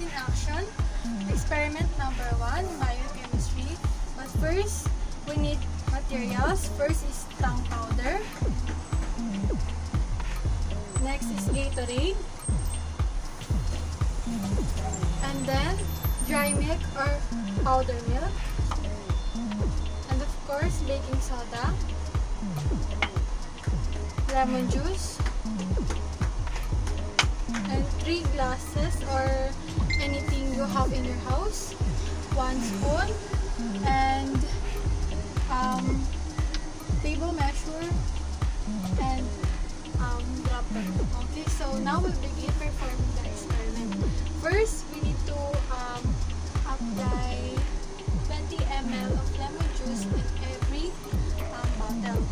in action. Experiment number 1, biochemistry. But first, we need materials. First is tongue powder. Next is Gatorade. And then, dry milk or powder milk. And of course, baking soda. Lemon juice. And 3 glasses or anything you have in your house. 1 spoon. And table measure. And dropper. Okay, so now we'll begin performing the experiment. First, we need to apply 20 ml of lemon juice in every bottle.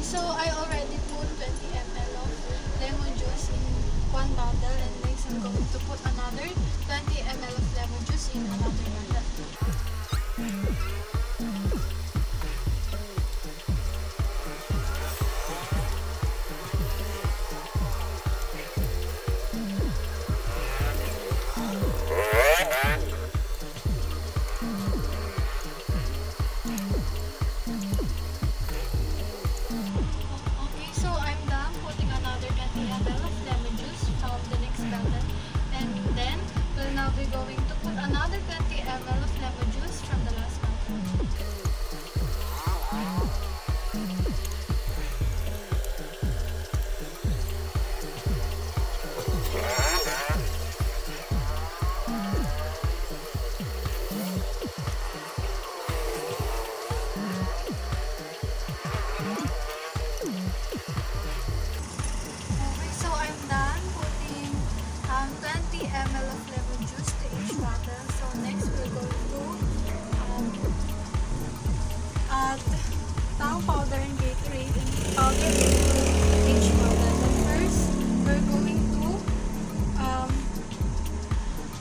So I already put 20 ml of lemon juice in one bottle, and next I'm going to put another 20 ml of lemon juice in another bottle. We're going to put another 20 ml of lemon juice from the last bottle. Okay, so I'm done putting 20 ml of lemon juice to each bottle. So next we're going to add tongue powder and Gatorade and powder into each bottle. But first, we're going to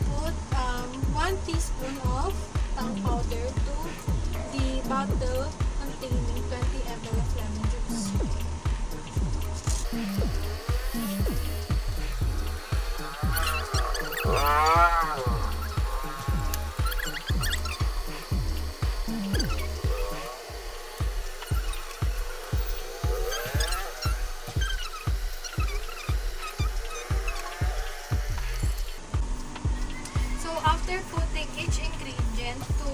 put 1 teaspoon of tongue powder to the bottle containing 20 ml of lemon juice. So after putting each ingredient to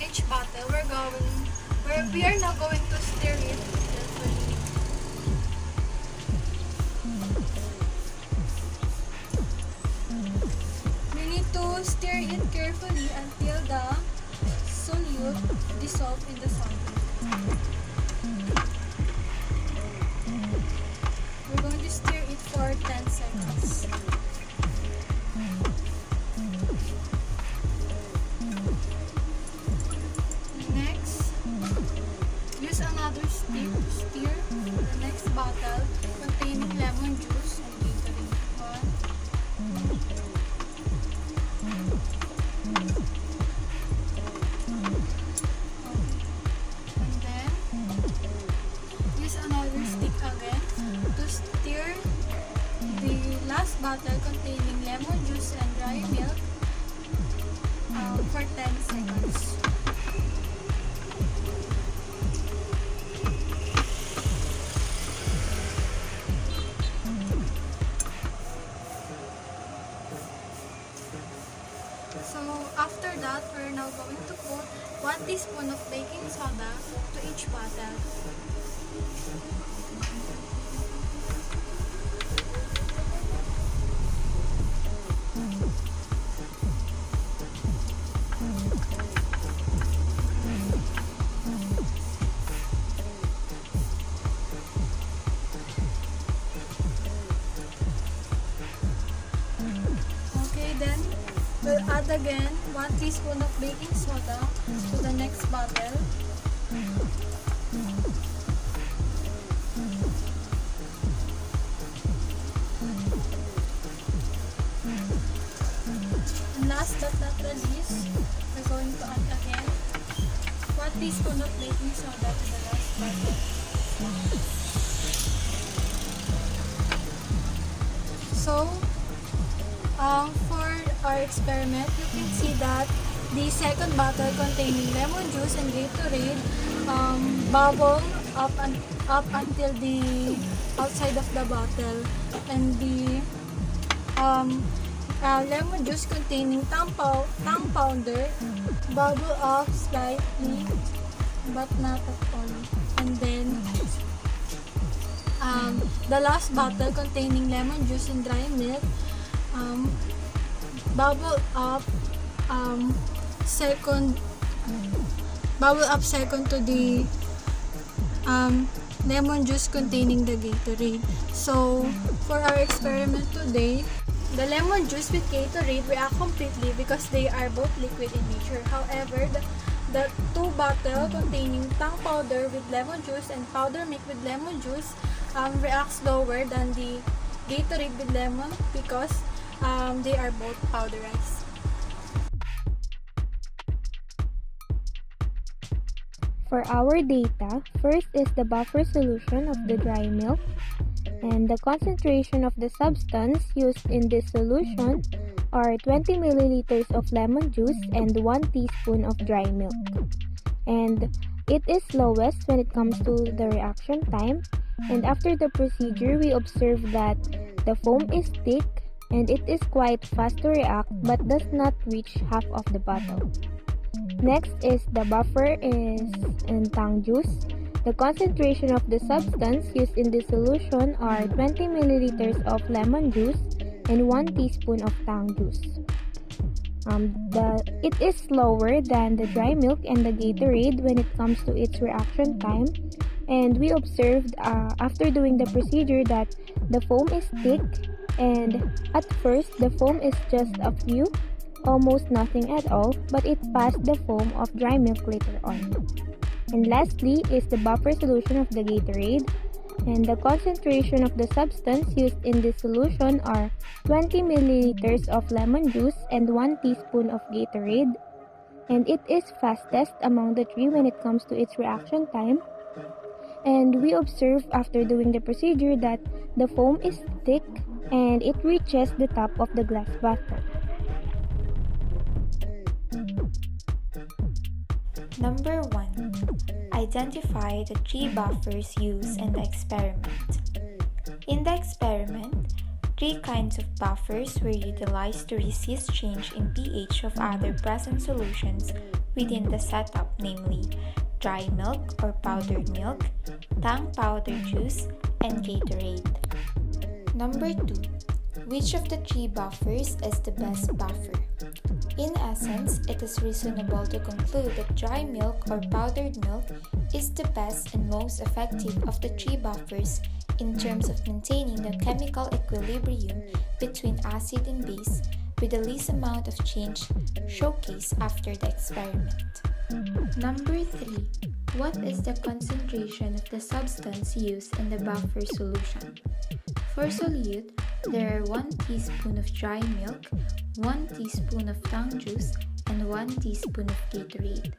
each bottle, we are now going to stir it carefully. We need to stir it carefully until the solute dissolves in the solvent. We're going to stir it for 10 seconds. Next, use another stick to stir the next bottle containing lemon juice and Gatorade. 1. And then, use another stick again to stir the last bottle containing lemon juice and dry milk for 10 seconds. So after that, we're now going to put 1 teaspoon of baking soda to each bottle. We'll add again 1 teaspoon of baking soda to the next bottle. And last but not the least, we're going to add again 1 teaspoon of baking soda to the last bottle. So, for our experiment, you can see that the second bottle containing lemon juice and Gatorade bubble up until the outside of the bottle, and the lemon juice containing tang powder bubble up slightly but not at all, and then the last bottle containing lemon juice and dry milk bubble up second to the lemon juice containing the Gatorade. So for our experiment today, the lemon juice with Gatorade react completely because they are both liquid in nature. However, the two bottles containing tang powder with lemon juice and powder milk with lemon juice react slower than the Gatorade with lemon because they are both powderized. For our data, first is the buffer solution of the dry milk, and the concentration of the substance used in this solution are 20 milliliters of lemon juice and 1 teaspoon of dry milk. And it is lowest when it comes to the reaction time, and after the procedure, we observe that the foam is thick and it is quite fast to react but does not reach half of the bottle. Next is the buffer is in tang juice. The concentration of the substance used in this solution are 20 milliliters of lemon juice and 1 teaspoon of tang juice. It is slower than the dry milk and the Gatorade when it comes to its reaction time, and we observed after doing the procedure that the foam is thick, and at first the foam is just a few, almost nothing at all, but it passed the foam of dry milk later on. And lastly is the buffer solution of the Gatorade, and the concentration of the substance used in this solution are 20 milliliters of lemon juice and 1 teaspoon of Gatorade, and it is fastest among the three when it comes to its reaction time. And we observe after doing the procedure that the foam is thick and it reaches the top of the glass bottle. Number 1. Identify the 3 buffers used in the experiment. In the experiment, 3 kinds of buffers were utilized to resist change in pH of other present solutions within the setup, namely dry milk or powdered milk, tang powder juice, and Gatorade. Number 2. Which of the 3 buffers is the best buffer? In essence, it is reasonable to conclude that dry milk or powdered milk is the best and most effective of the 3 buffers in terms of maintaining the chemical equilibrium between acid and base with the least amount of change showcased after the experiment. Number 3. What is the concentration of the substance used in the buffer solution? For solute, there are 1 teaspoon of dry milk, 1 teaspoon of tang juice, and 1 teaspoon of Gatorade.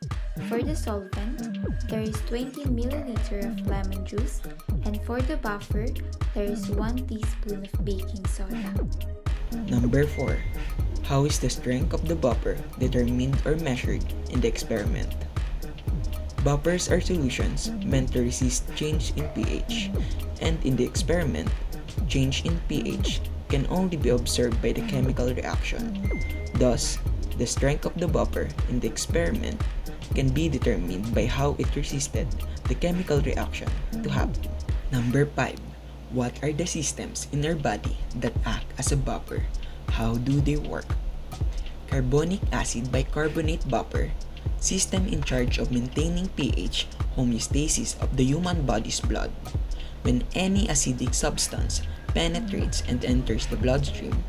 For the solvent, there is 20 milliliters of lemon juice, and for the buffer, there is 1 teaspoon of baking soda. Number 4. How is the strength of the buffer determined or measured in the experiment? Buffers are solutions meant to resist change in pH, and in the experiment, change in pH can only be observed by the chemical reaction. Thus, the strength of the buffer in the experiment can be determined by how it resisted the chemical reaction to happen. Number 5. What are the systems in our body that act as a buffer? How do they work? Carbonic acid bicarbonate buffer, system in charge of maintaining pH homeostasis of the human body's blood. When any acidic substance penetrates and enters the bloodstream,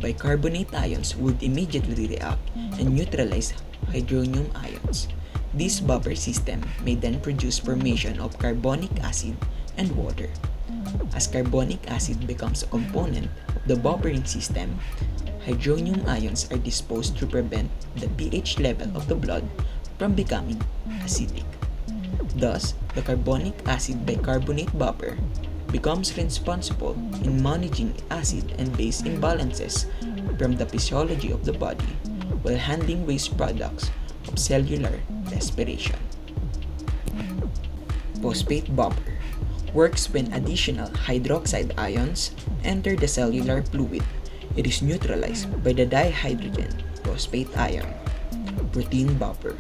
Bicarbonate ions would immediately react and neutralize hydronium ions. This buffer system may then produce formation of carbonic acid and water. As carbonic acid becomes a component of the buffering system, hydronium ions are disposed to prevent the pH level of the blood from becoming acidic. Thus, the carbonic acid bicarbonate buffer becomes responsible in managing acid and base imbalances from the physiology of the body while handling waste products of cellular respiration. Phosphate buffer works when additional hydroxide ions enter the cellular fluid. It is neutralized by the dihydrogen phosphate ion. Protein buffer.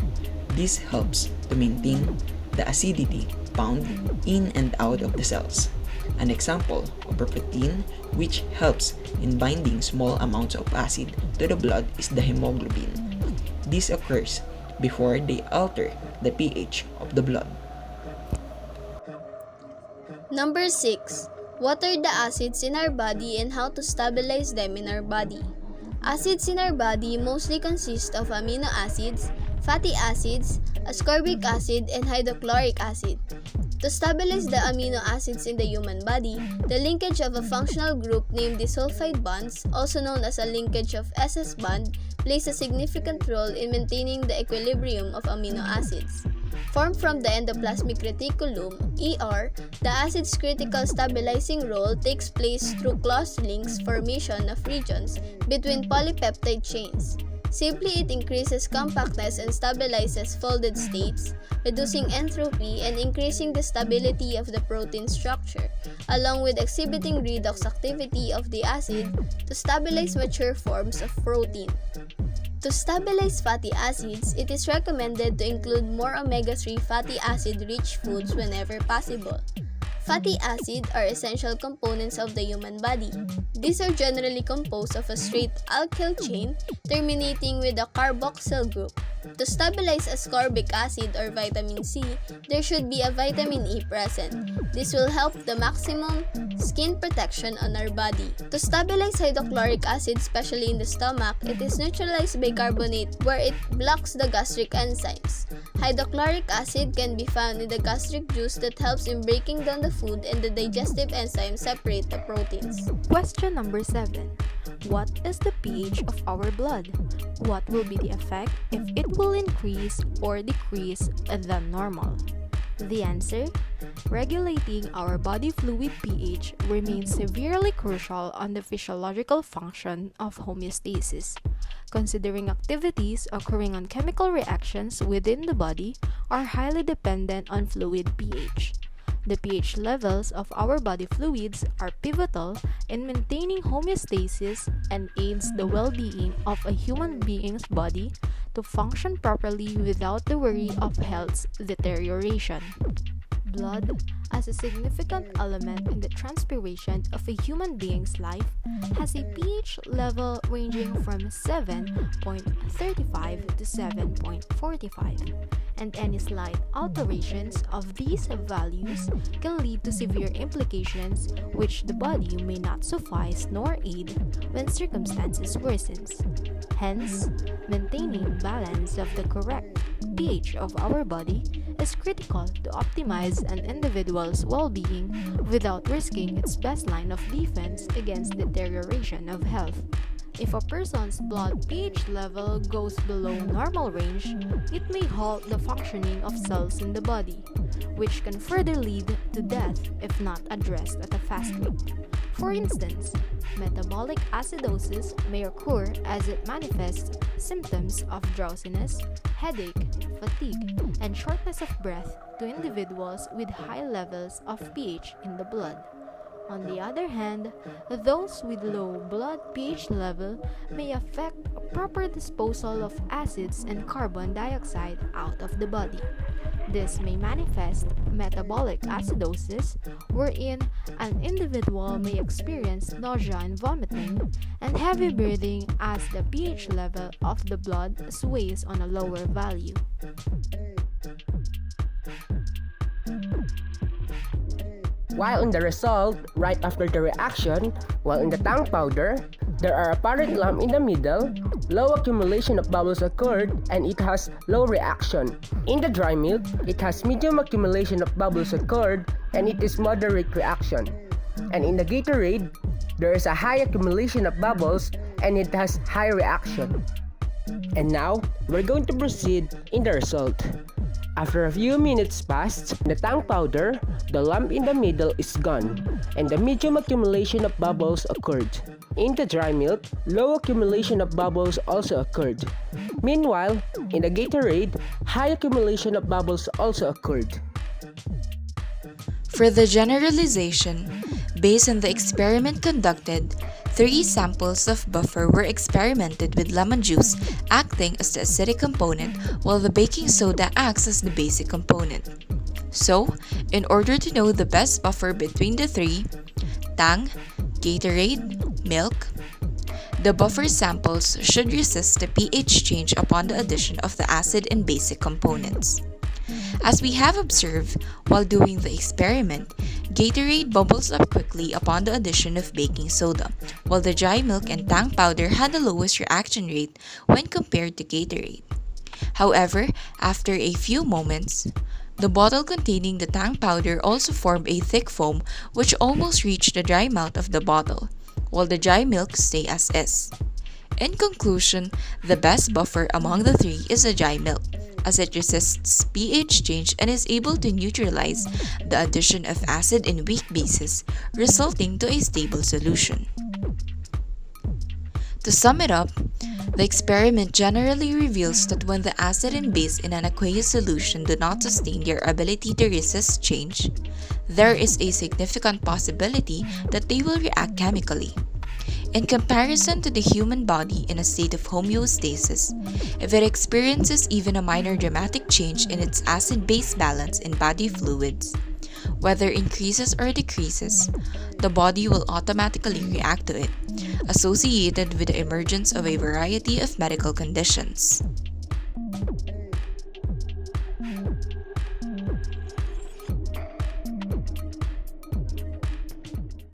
This helps to maintain the acidity found in and out of the cells. An example of a protein which helps in binding small amounts of acid to the blood is the hemoglobin. This occurs before they alter the pH of the blood. Number 6. What are the acids in our body and how to stabilize them in our body? Acids in our body mostly consist of amino acids, fatty acids, ascorbic acid, and hydrochloric acid. To stabilize the amino acids in the human body, the linkage of a functional group named disulfide bonds, also known as a linkage of SS bond, plays a significant role in maintaining the equilibrium of amino acids. Formed from the endoplasmic reticulum, ER, the acid's critical stabilizing role takes place through close links formation of regions between polypeptide chains. Simply, it increases compactness and stabilizes folded states, reducing entropy and increasing the stability of the protein structure, along with exhibiting redox activity of the acid to stabilize mature forms of protein. To stabilize fatty acids, it is recommended to include more omega-3 fatty acid-rich foods whenever possible. Fatty acids are essential components of the human body. These are generally composed of a straight alkyl chain terminating with a carboxyl group. To stabilize ascorbic acid or vitamin C, there should be a vitamin E present. This will help the maximum skin protection on our body. To stabilize hydrochloric acid, especially in the stomach, it is neutralized by carbonate where it blocks the gastric enzymes. Hydrochloric acid can be found in the gastric juice that helps in breaking down the food and the digestive enzymes separate the proteins. Question number 7. What is the pH of our blood? What will be the effect if it will increase or decrease than normal? The answer? Regulating our body fluid pH remains severely crucial on the physiological function of homeostasis. Considering activities occurring on chemical reactions within the body are highly dependent on fluid pH. The pH levels of our body fluids are pivotal in maintaining homeostasis and aids the well-being of a human being's body to function properly without the worry of health's deterioration. Blood, as a significant element in the transpiration of a human being's life, has a pH level ranging from 7.35 to 7.45, and any slight alterations of these values can lead to severe implications which the body may not suffice nor aid when circumstances worsens. Hence, maintaining balance of the correct pH of our body is critical to optimize an individual's well-being without risking its best line of defense against deterioration of health. If a person's blood pH level goes below normal range, it may halt the functioning of cells in the body, which can further lead to death if not addressed at a fast rate. For instance, metabolic acidosis may occur as it manifests symptoms of drowsiness, headache, fatigue, and shortness of breath to individuals with high levels of pH in the blood. On the other hand, those with low blood pH level may affect proper disposal of acids and carbon dioxide out of the body. This may manifest metabolic acidosis, wherein an individual may experience nausea and vomiting, and heavy breathing as the pH level of the blood sways on a lower value. While in the result, right after the reaction, while in the tongue powder, There are apparent lump in the middle, low accumulation of bubbles occurred, and it has low reaction. In the dry milk, it has medium accumulation of bubbles occurred, and it is moderate reaction. And in the Gatorade, there is a high accumulation of bubbles, and it has high reaction. And now, we're going to proceed in the result. After a few minutes passed, the tank powder, the lump in the middle is gone, and the medium accumulation of bubbles occurred. In the dry milk, low accumulation of bubbles also occurred. Meanwhile, in the Gatorade, high accumulation of bubbles also occurred. For the generalization, based on the experiment conducted, 3 samples of buffer were experimented with lemon juice acting as the acidic component while the baking soda acts as the basic component. So, in order to know the best buffer between the 3, tang, Gatorade, milk, the buffer samples should resist the pH change upon the addition of the acid and basic components. As we have observed while doing the experiment, Gatorade bubbles up quickly upon the addition of baking soda, while the dry milk and tang powder had the lowest reaction rate when compared to Gatorade. However, after a few moments, the bottle containing the tang powder also formed a thick foam which almost reached the dry mouth of the bottle, while the dry milk stay as is. In conclusion, the best buffer among the 3 is the dry milk, as it resists pH change and is able to neutralize the addition of acid and weak bases, resulting to a stable solution. To sum it up, the experiment generally reveals that when the acid and base in an aqueous solution do not sustain their ability to resist change, there is a significant possibility that they will react chemically. In comparison to the human body in a state of homeostasis, if it experiences even a minor dramatic change in its acid-base balance in body fluids, whether increases or decreases, the body will automatically react to it, associated with the emergence of a variety of medical conditions.